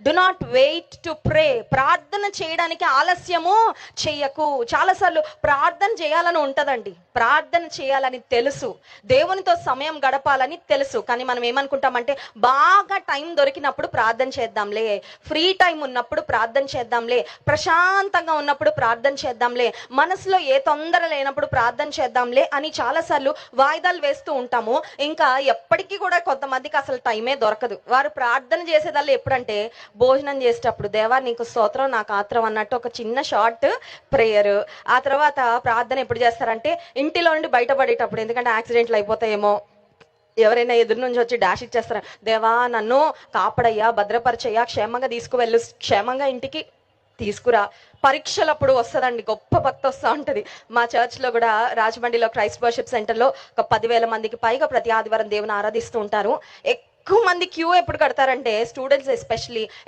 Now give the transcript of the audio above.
Do not wait to pray. ప్రార్థన చేయడానికి ఆలస్యము చెయ్యకు. చాలాసార్లు ప్రార్థన చేయాలని ఉంటుందండి, ప్రార్థన చేయాలని తెలుసు, దేవునితో సమయం గడపాలని తెలుసు, కానీ మనం ఏమనుకుంటామంటే బాగా టైం దొరికినప్పుడు ప్రార్థన చేద్దాంలే, ఫ్రీ టైం ఉన్నప్పుడు ప్రార్థన చేద్దాంలే, ప్రశాంతంగా ఉన్నప్పుడు ప్రార్థన చేద్దాంలే, మనసులో ఏ తొందర లేనప్పుడు ప్రార్థన చేద్దాంలే అని చాలాసార్లు వాయిదాలు వేస్తూ ఉంటాము. ఇంకా ఎప్పటికీ కూడా కొంతమందికి అసలు టైమే దొరకదు. వారు ప్రార్థన చేసేదల్లా ఎప్పుడంటే భోజనం చేసేటప్పుడు, దేవా నీకు స్తోత్రం నాకు ఆత్రం అన్నట్టు ఒక చిన్న షార్ట్ ప్రేయర్. ఆ తర్వాత ప్రార్థన ఎప్పుడు చేస్తారంటే ఇంటిలో నుండి బయటపడేటప్పుడు, ఎందుకంటే యాక్సిడెంట్లు అయిపోతాయేమో, ఎవరైనా ఎదురు నుంచి వచ్చి డాష్ ఇచ్చేస్తారు, దేవా నన్ను కాపాడయ్యా, భద్రపరచయ్యా, క్షేమంగా తీసుకువెళ్ళు, క్షేమంగా ఇంటికి తీసుకురా. పరీక్షలప్పుడు వస్తుందండి, గొప్ప భక్తి వస్తూ ఉంటుంది. మా చర్చ్లో కూడా రాజమండ్రిలో క్రైస్ట్ వర్షిప్ సెంటర్లో ఒక 10,000 మందికి పైగా ప్రతి ఆదివారం దేవుని ఆరాధిస్తూ ఉంటారు. ఎక్కువ మంది క్యూ ఎప్పుడు కడతారంటే స్టూడెంట్స్ ఎస్పెషలీ